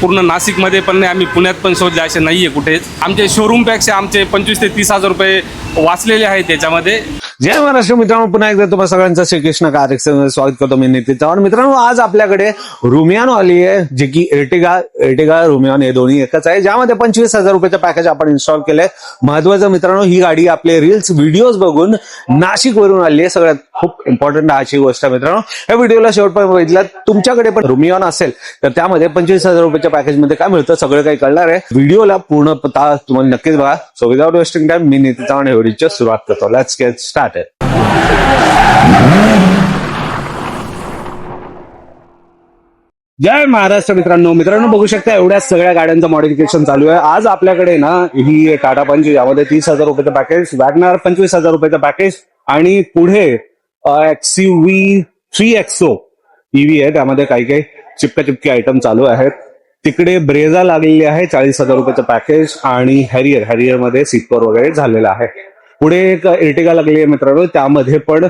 पूर्ण नाशिकमध्ये पण नाही, आम्ही पुण्यात पण शोधले असे नाहीये कुठेच. आमचे शोरूमपेक्षा आमचे 25 ते 30,000 रुपये वाचलेले आहेत त्याच्यामध्ये. जय महाराष्ट्र मित्रांनो, पुन्हा एकदा तुम्हाला सगळ्यांचं श्रीकृष्ण कार्यक्रमामध्ये स्वागत करतो. मी नितीन चव्हाण. मित्रांनो, आज आपल्याकडे रुमियानो आली आहे, जे की एर्टिगा रुमियानो हे दोन्ही एकच आहे, ज्यामध्ये 25,000 रुपयाचं पॅकेज आपण इन्स्टॉल केलंय. महत्वाचं मित्रांनो, ही गाडी आपले रील्स व्हिडिओज बघून नाशिक वरून आली आहे. सगळ्यात खूप इम्पॉर्टंट अशी गोष्ट आहे मित्रांनो, या व्हिडिओला शेवटपर्यंत बघितलं. तुमच्याकडे पण रुमियानो असेल तर त्यामध्ये 25,000 रुपयाच्या पॅकेजमध्ये काय मिळतं सगळं काही कळणार आहे. व्हिडिओला पूर्ण तुम्हाला नक्कीच बघा. सो विदाउट वेस्टिंग टाइम, मी नितीन चव्हाण या व्हिडिओची सुरुवात करतो. Let's get started. जय महाराष्ट्र मित्रांनो, बघू शकता एवढ्या सगळ्या गाड्यांचं मॉडिफिकेशन चालू आहे. आज आपल्याकडे ना ही टाटा पंच, यामध्ये 30,000 रुपयाचं पॅकेज, वॅगनार 25,000 रुपयाचं पॅकेज, आणि पुढे XUV 3XO EV आहे, त्यामध्ये काही चिपके आयटम चालू आहेत. तिकडे ब्रेझा लागलेली आहे, 40,000 रुपयाचं पॅकेज, आणि हॅरियर मध्ये सीट कव्हर वगैरे झालेलं आहे. पुढे एक एर्टिगा लागली आहे मित्रांनो, त्यामध्ये पण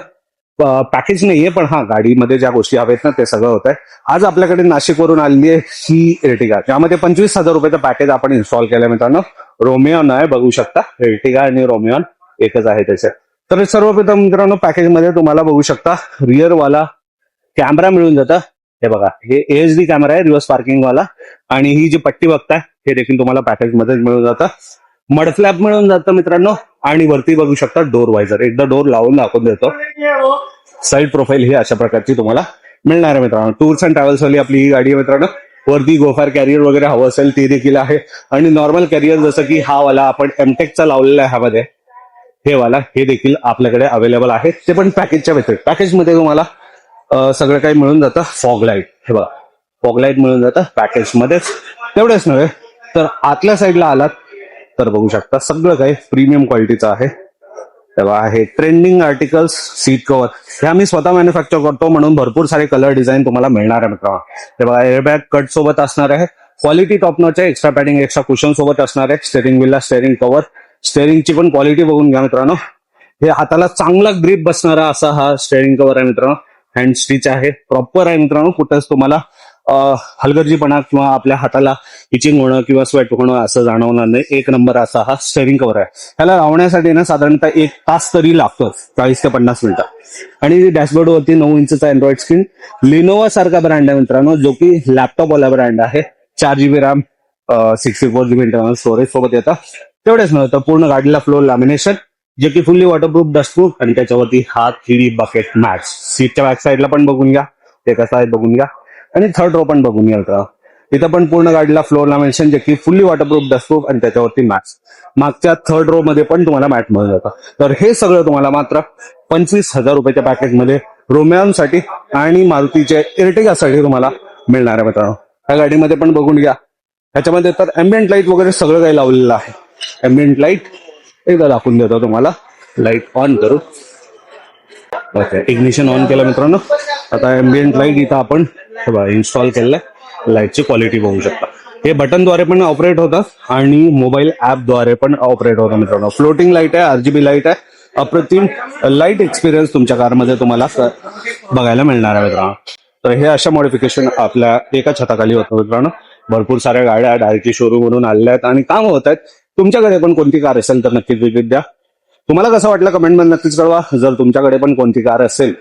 पॅकेज नाहीये, पण हा गाडीमध्ये ज्या गोष्टी हवेत ना ते सगळं होत आहे. आज आपल्याकडे नाशिकवरून आलेली आहे ही एर्टिगा, त्यामध्ये 25,000 रुपयाचं पॅकेज आपण इन्स्टॉल केलंय मित्रांनो. रोमियॉन आहे, बघू शकता. एर्टिगा आणि रोमियॉन एकच आहे त्याचे. तर सर्वप्रथम मित्रांनो, पॅकेजमध्ये तुम्हाला बघू शकता रिअर वाला कॅमेरा मिळून जातं. हे बघा, हे AHD कॅमेरा आहे, रिव्हर्स पार्किंग वाला, आणि ही जी पट्टी बघताय हे देखील तुम्हाला पॅकेजमध्ये मिळून जातं. मड फ्लॅप मिळून जातं मित्रांनो, आणि वरती बघू शकता डोर वायझर. एकदा डोर लावून दाखवून देतो. साईड प्रोफाईल ही अशा प्रकारची तुम्हाला मिळणार आहे मित्रांनो. टूर्स अँड ट्रॅव्हल्स वाली आपली ही गाडी आहे मित्रांनो. वरती गोफार कॅरियर वगैरे हवं असेल ते देखील आहे, आणि नॉर्मल कॅरियर जसं की हा वाला आपण एमटेकचा लावलेला आहे ह्यामध्ये, हे वाला हे देखील आपल्याकडे अवेलेबल आहे. ते पण पॅकेजच्या व्यतिरिक्त. पॅकेजमध्ये तुम्हाला सगळं काही मिळून जातं. फॉग लाईट, हे बघा, फॉग लाईट मिळून जातं पॅकेजमध्येच. तेवढेच नव्हे तर आतल्या साईडला आलात तर बघू शकता सगळं काही प्रीमियम क्वालिटीचं आहे. तेव्हा हे ट्रेंडिंग आर्टिकल्स, सीट कव्हर हे आम्ही स्वतः मॅन्युफॅक्चर करतो, म्हणून भरपूर सारे कलर डिझाईन तुम्हाला मिळणार आहे मित्रांनो. ते बघा, एअरबॅग कट सोबत असणार आहे, क्वालिटी टॉप नॉच आहे, एक्स्ट्रा पॅडिंग, एक्स्ट्रा कुशन सोबत असणार आहे. स्टेअरिंग व्हीलला स्टेअरिंग कव्हर, स्टेअरिंगची पण क्वालिटी बघून घ्या मित्रांनो. हे हाताला चांगला ग्रिप बसणारा असा हा स्टेअरिंग कव्हर आहे मित्रांनो. हँड स्टिच आहे, प्रॉपर आहे मित्रांनो. कुठंच तुम्हाला हलगर्जीपणा किंवा आपल्या हाताला इचिंग होणं किंवा स्वेट होणं असं जाणवणार नाही. एक नंबर असा हा स्टेअरिंग कव्हर आहे. ह्याला लावण्यासाठी ना साधारणतः 1 तास तरी लागतो, 40 ते 50 मिनिटं. आणि डॅशबोर्ड वरती 9 इंचचा अँड्रॉइड स्क्रीन. लिनोवा सारखा ब्रँड आहे मित्रांनो, जो की लॅपटॉप वाला ब्रँड आहे. 4GB RAM, 64GB internal storage सोबत येतं. तेवढेच नव्हतं, पूर्ण गाडीला फ्लोर लॅमिनेशन, जे की फुल्ली वॉटरप्रूफ, डस्टप्रूफ, आणि त्याच्यावरती हा 3D बकेट मॅट्स. सीटच्या बॅक साईडला पण बघून घ्या ते कसं आहे बघून घ्या, आणि थर्ड रो पण बघून घ्या. इथं पण पूर्ण गाडीला फ्लोर लॅमिनेशन, जे की फुल्ली वॉटरप्रूफ, डस्टप्रूफ, आणि त्याच्यावरती मॅट्स. मागच्या थर्ड रो मध्ये पण तुम्हाला मॅट मिळून जातं. तर हे सगळं तुम्हाला मात्र 25,000 रुपयाच्या पॅकेजमध्ये रोमियॉनसाठी आणि मारुतीच्या एर्टिगासाठी तुम्हाला मिळणार आहे मित्रांनो. ह्या गाडीमध्ये पण बघून घ्या. ह्याच्यामध्ये तर एम्बियंट लाईट वगैरे सगळं काही लावलेलं आहे. एम्बियंट लाईट एकदा दाखवून देतो तुम्हाला. लाईट ऑन करू. ओके, इग्निशन ऑन केलं मित्रांनो. आता एम्बियंट लाईट इथं आपण इन्स्टॉल केलंय. लाईटची क्वालिटी बघू शकता. हे बटनद्वारे पण ऑपरेट होतं आणि मोबाईल ऍपद्वारे पण ऑपरेट होतं मित्रांनो. फ्लोटिंग लाईट आहे, RGB लाईट आहे. अप्रतिम लाईट एक्सपिरियन्स तुमच्या कारमध्ये तुम्हाला बघायला मिळणार आहे मित्रांनो. तर हे अशा मॉडिफिकेशन आपल्या एका छताखाली होतं मित्रांनो. भरपूर साऱ्या गाड्या डायरेक्टली शोरूम वरून आलेल्या आहेत आणि काम होत आहेत. तुमच्याकडे पण कोणती कार असेल तर नक्कीच विजिट द्या. तुम्हाला कसं वाटलं कमेंटमध्ये नक्कीच कळवा. जर तुमच्याकडे पण कोणती कार असेल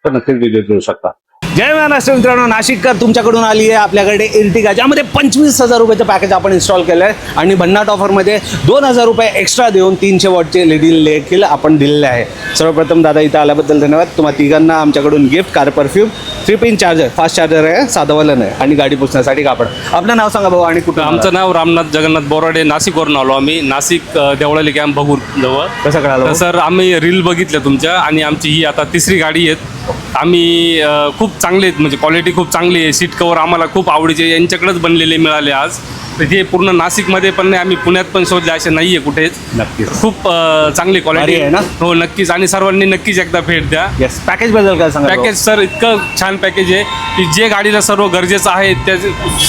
तर नक्कीच विजिट देऊ शकता. जय महाराष्ट्र मित्रांनो, नाशिककर तुमच्याकडून आली आहे आपल्याकडे एर्टिगा, ज्यामध्ये 25,000 रुपयाचं पॅकेज आपण इन्स्टॉल केलं आहे, आणि भन्नाट ऑफरमध्ये 2,000 रुपये एक्स्ट्रा देऊन 300 वॉटचे LED देखील आपण दिलेले आहे. सर्वप्रथम दादा इथं आल्याबद्दल धन्यवाद. तुम्हा तिघांना आमच्याकडून gift, car perfume, 3 pin charger, fast charger आहे, साधावाला नाही, आणि गाडी पुसण्यासाठी कापड. आपलं नाव सांगा भाऊ आणि कुठं? आमचं नाव रामनाथ जगन्नाथ बोराडे, नाशिकवरून आलो आम्ही. नाशिक देवळाली कॅम्प बघूर जवळ. कसं कळालं सर? आम्ही रील बघितल्या तुमच्या, आणि आमची ही आता 3री गाडी आहे. आम्ही खूप चांगले आहेत, म्हणजे क्वालिटी खूप चांगली आहे. सीट कव्हर आम्हाला खूप आवडीचे यांच्याकडेच बनलेले मिळाले आज. हे पूर्ण नाशिकमध्ये पण नाही, आम्ही पुण्यात पण शोधले असे नाहीये कुठेच. नक्कीच खूप चांगली क्वालिटी आहे ना. हो नक्कीच, आणि सर्वांनी नक्कीच एकदा भेट द्या. पॅकेज बद्दल काय सांगा? पॅकेज सर इतकं छान पॅकेज आहे की जे गाडीला सर्व गरजेचं आहे त्या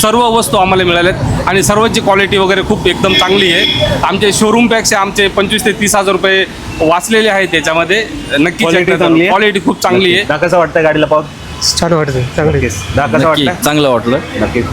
सर्व वस्तू आम्हाला मिळाल्यात, आणि सर्वांची क्वालिटी वगैरे खूप एकदम चांगली आहे. आमचे शोरूमपेक्षा आमचे 25,000 ते 30,000 रुपये वाचलेले आहेत त्याच्यामध्ये. नक्कीच क्वालिटी खूप चांगली आहे. कसं वाटतं गाडीला पाहून? छान वाटतं, चांगलं. कसं वाटतं? चांगलं वाटलं. नक्कीच.